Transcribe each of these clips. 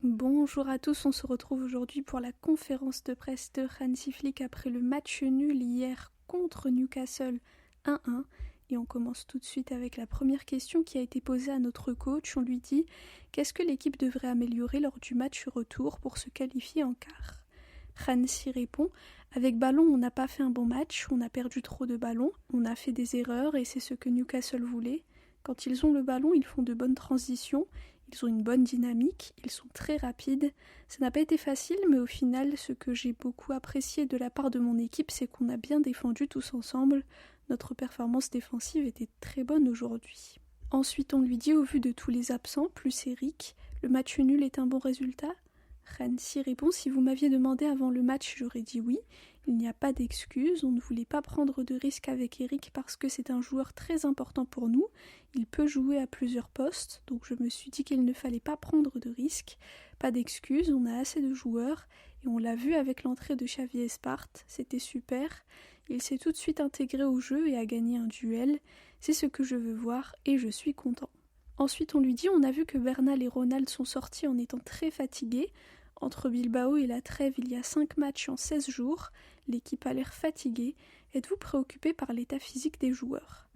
Bonjour à tous, on se retrouve aujourd'hui pour la conférence de presse de Hansi Flick après le match nul hier contre Newcastle 1-1. Et on commence tout de suite avec la première question qui a été posée à notre coach. On lui dit « Qu'est-ce que l'équipe devrait améliorer lors du match retour pour se qualifier en quart ?» Hansi répond « Avec ballon, on n'a pas fait un bon match, on a perdu trop de ballons, on a fait des erreurs et c'est ce que Newcastle voulait. Quand ils ont le ballon, ils font de bonnes transitions. Ils ont une bonne dynamique, ils sont très rapides. Ça n'a pas été facile, mais au final, ce que j'ai beaucoup apprécié de la part de mon équipe, c'est qu'on a bien défendu tous ensemble. Notre performance défensive était très bonne aujourd'hui. Ensuite, on lui dit, au vu de tous les absents, plus Eric, le match nul est un bon résultat ? Hansi répond, si vous m'aviez demandé avant le match, j'aurais dit oui. Il n'y a pas d'excuse, on ne voulait pas prendre de risques avec Eric parce que c'est un joueur très important pour nous. Il peut jouer à plusieurs postes, donc je me suis dit qu'il ne fallait pas prendre de risques. Pas d'excuse, on a assez de joueurs et on l'a vu avec l'entrée de Xavi Espart, c'était super. Il s'est tout de suite intégré au jeu et a gagné un duel. C'est ce que je veux voir et je suis content. Ensuite, on lui dit, on a vu que Bernal et Ronald sont sortis en étant très fatigués. Entre Bilbao et la trêve, il y a 5 matchs en 16 jours. L'équipe a l'air fatiguée. Êtes-vous préoccupé par l'état physique des joueurs ?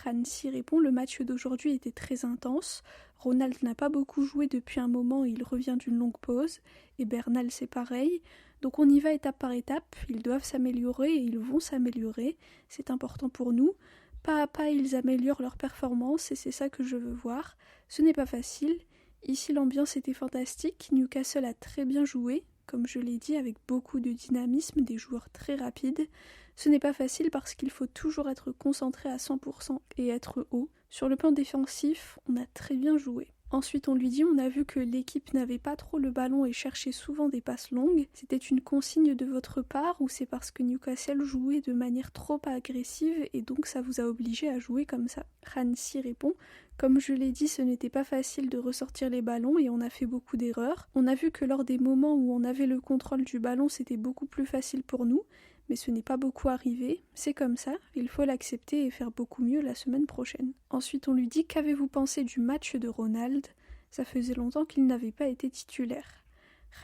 Hansi répond, le match d'aujourd'hui était très intense. Ronald n'a pas beaucoup joué depuis un moment et il revient d'une longue pause. Et Bernal, c'est pareil. Donc on y va étape par étape. Ils doivent s'améliorer et ils vont s'améliorer. C'est important pour nous. Pas à pas, ils améliorent leur performance et c'est ça que je veux voir. Ce n'est pas facile. Ici, l'ambiance était fantastique. Newcastle a très bien joué, comme je l'ai dit, avec beaucoup de dynamisme, des joueurs très rapides. Ce n'est pas facile parce qu'il faut toujours être concentré à 100% et être haut. Sur le plan défensif, on a très bien joué. Ensuite, on lui dit, on a vu que l'équipe n'avait pas trop le ballon et cherchait souvent des passes longues. C'était une consigne de votre part ou c'est parce que Newcastle jouait de manière trop agressive et donc ça vous a obligé à jouer comme ça ? Hansi répond, comme je l'ai dit, ce n'était pas facile de ressortir les ballons et on a fait beaucoup d'erreurs. On a vu que lors des moments où on avait le contrôle du ballon, c'était beaucoup plus facile pour nous. Mais ce n'est pas beaucoup arrivé, c'est comme ça, il faut l'accepter et faire beaucoup mieux la semaine prochaine. Ensuite on lui dit, qu'avez-vous pensé du match de Ronald ? Ça faisait longtemps qu'il n'avait pas été titulaire.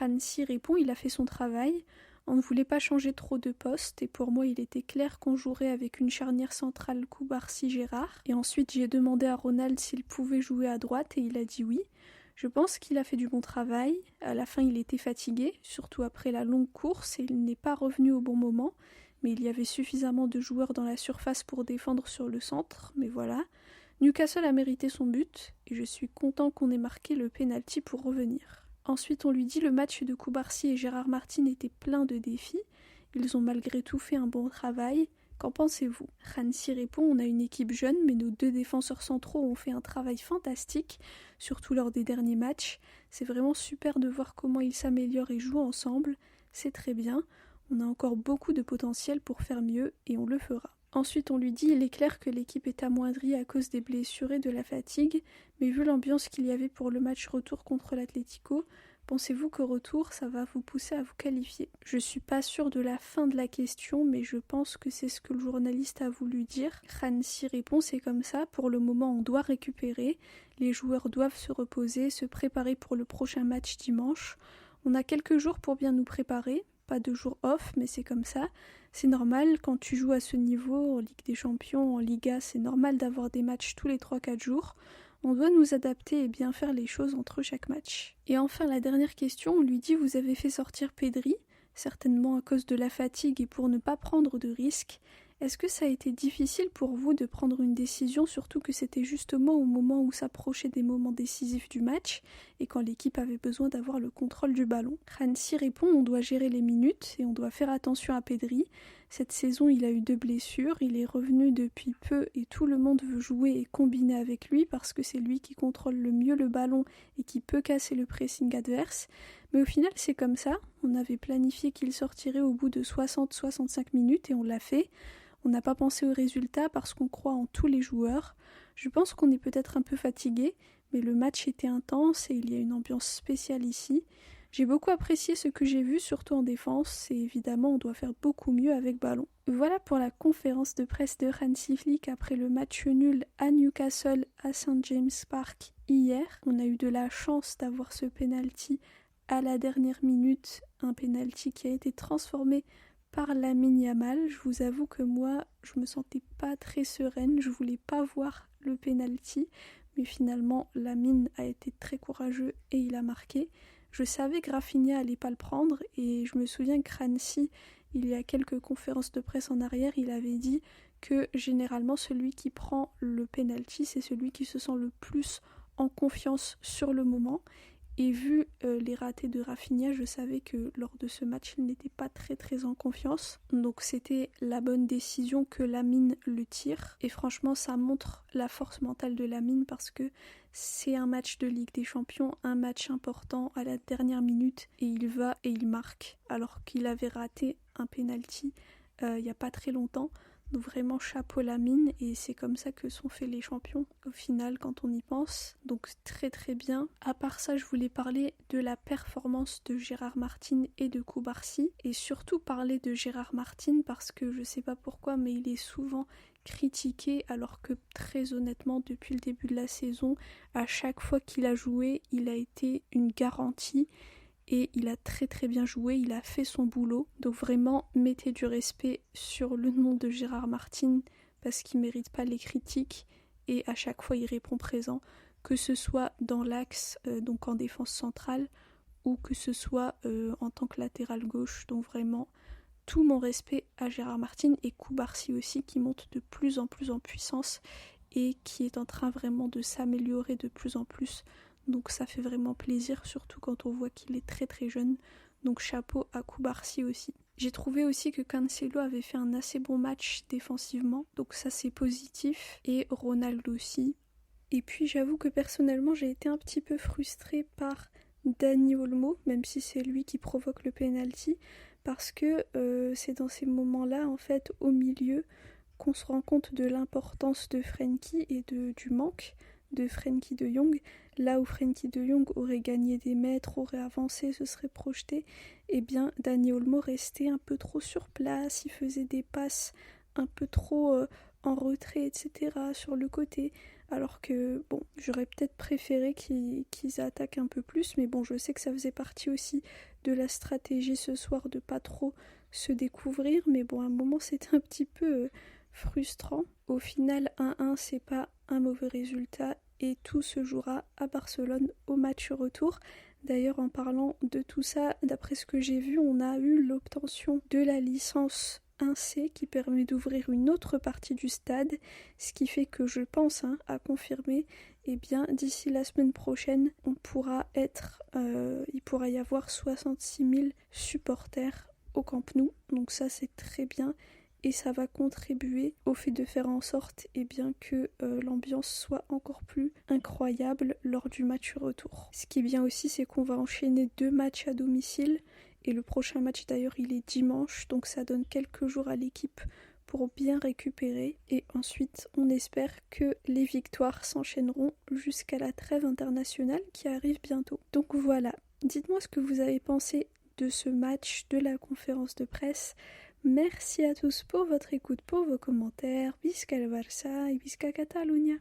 Hansi répond, il a fait son travail, on ne voulait pas changer trop de postes et pour moi il était clair qu'on jouerait avec une charnière centrale Koubarsi-Gérard. Et ensuite j'ai demandé à Ronald s'il pouvait jouer à droite et il a dit oui. Je pense qu'il a fait du bon travail. À la fin, il était fatigué, surtout après la longue course, et il n'est pas revenu au bon moment. Mais il y avait suffisamment de joueurs dans la surface pour défendre sur le centre. Mais voilà. Newcastle a mérité son but, et je suis content qu'on ait marqué le penalty pour revenir. Ensuite, on lui dit le match de Koubarsi et Gérard Martin était plein de défis. Ils ont malgré tout fait un bon travail. Qu'en pensez-vous ? Hansi répond, on a une équipe jeune, mais nos 2 défenseurs centraux ont fait un travail fantastique, surtout lors des derniers matchs. C'est vraiment super de voir comment ils s'améliorent et jouent ensemble. C'est très bien. On a encore beaucoup de potentiel pour faire mieux et on le fera. Ensuite, on lui dit, il est clair que l'équipe est amoindrie à cause des blessures et de la fatigue, mais vu l'ambiance qu'il y avait pour le match retour contre l'Atlético, pensez-vous qu'au retour, ça va vous pousser à vous qualifier ? Je suis pas sûre de la fin de la question, mais je pense que c'est ce que le journaliste a voulu dire. Hansi répond, c'est comme ça, pour le moment on doit récupérer, les joueurs doivent se reposer, se préparer pour le prochain match dimanche. On a quelques jours pour bien nous préparer, pas de jours off, mais c'est comme ça. C'est normal, quand tu joues à ce niveau, en Ligue des Champions, en Liga, c'est normal d'avoir des matchs tous les 3-4 jours. On doit nous adapter et bien faire les choses entre chaque match. Et enfin, la dernière question, on lui dit « Vous avez fait sortir Pedri, certainement à cause de la fatigue et pour ne pas prendre de risques. Est-ce que ça a été difficile pour vous de prendre une décision, surtout que c'était justement au moment où s'approchaient des moments décisifs du match et quand l'équipe avait besoin d'avoir le contrôle du ballon ?» Hansi répond « On doit gérer les minutes et on doit faire attention à Pedri. Cette saison, il a eu 2 blessures, il est revenu depuis peu et tout le monde veut jouer et combiner avec lui parce que c'est lui qui contrôle le mieux le ballon et qui peut casser le pressing adverse. Mais au final, c'est comme ça. On avait planifié qu'il sortirait au bout de 60-65 minutes et on l'a fait. On n'a pas pensé au résultat parce qu'on croit en tous les joueurs. Je pense qu'on est peut-être un peu fatigué, mais le match était intense et il y a une ambiance spéciale ici. J'ai beaucoup apprécié ce que j'ai vu, surtout en défense, et évidemment on doit faire beaucoup mieux avec ballon. Voilà pour la conférence de presse de Hansi Flick après le match nul à Newcastle à St James Park hier. On a eu de la chance d'avoir ce penalty à la dernière minute un penalty qui a été transformé par Lamine Yamal. Je vous avoue que moi, je me sentais pas très sereine, je voulais pas voir le penalty, mais finalement Lamine a été très courageux et il a marqué. Je savais que Rafinha allait pas le prendre et je me souviens que Kranjci, il y a quelques conférences de presse en arrière, il avait dit que généralement celui qui prend le penalty, c'est celui qui se sent le plus en confiance sur le moment. Et vu les ratés de Rafinha, je savais que lors de ce match, il n'était pas très en confiance. Donc c'était la bonne décision que Lamine le tire. Et franchement, ça montre la force mentale de Lamine parce que c'est un match de Ligue des Champions, un match important à la dernière minute. Et il va et il marque. Alors qu'il avait raté un penalty il n'y a pas très longtemps. Donc vraiment chapeau Lamine, et c'est comme ça que sont faits les champions au final quand on y pense. Donc très bien. À part ça, je voulais parler de la performance de Gérard Martin et de Cubarsí, et surtout parler de Gérard Martin parce que je sais pas pourquoi, mais il est souvent critiqué alors que très honnêtement depuis le début de la saison, à chaque fois qu'il a joué, il a été une garantie. Et il a très bien joué, il a fait son boulot. Donc vraiment, mettez du respect sur le nom de Gérard Martin parce qu'il ne mérite pas les critiques et à chaque fois il répond présent, que ce soit dans l'axe, donc en défense centrale, ou que ce soit en tant que latéral gauche. Donc vraiment, tout mon respect à Gérard Martin et Cubarsí aussi qui monte de plus en puissance et qui est en train vraiment de s'améliorer de plus en plus. Donc ça fait vraiment plaisir, surtout quand on voit qu'il est très jeune. Donc chapeau à Cubarsí aussi. J'ai trouvé aussi que Cancelo avait fait un assez bon match défensivement, donc ça c'est positif. Et Ronaldo aussi. Et puis j'avoue que personnellement j'ai été un petit peu frustrée par Dani Olmo, même si c'est lui qui provoque le penalty, parce que c'est dans ces moments-là, en fait, au milieu, qu'on se rend compte de l'importance de Frenkie et du manque de Frenkie de Jong. Là où Frenkie de Jong aurait gagné des mètres, aurait avancé, se serait projeté, eh bien Dani Olmo restait un peu trop sur place, il faisait des passes un peu trop en retrait, etc., sur le côté, alors que bon, j'aurais peut-être préféré qu'ils attaquent un peu plus, mais bon, je sais que ça faisait partie aussi de la stratégie ce soir de pas trop se découvrir, mais bon, à un moment c'était un petit peu frustrant. Au final, 1-1, c'est pas un mauvais résultat et tout se jouera à Barcelone au match retour. D'ailleurs, en parlant de tout ça, d'après ce que j'ai vu, on a eu l'obtention de la licence 1C qui permet d'ouvrir une autre partie du stade, ce qui fait que je pense, à confirmer, eh bien d'ici la semaine prochaine, il pourra y avoir 66 000 supporters au Camp Nou, donc ça c'est très bien. Et ça va contribuer au fait de faire en sorte que l'ambiance soit encore plus incroyable lors du match retour. Ce qui est bien aussi, c'est qu'on va enchaîner 2 matchs à domicile, et le prochain match d'ailleurs il est dimanche, donc ça donne quelques jours à l'équipe pour bien récupérer, et ensuite on espère que les victoires s'enchaîneront jusqu'à la trêve internationale qui arrive bientôt. Donc voilà, dites-moi ce que vous avez pensé de ce match, de la conférence de presse. Merci à tous pour votre écoute, pour vos commentaires. Visca el Barça et Visca Catalunya.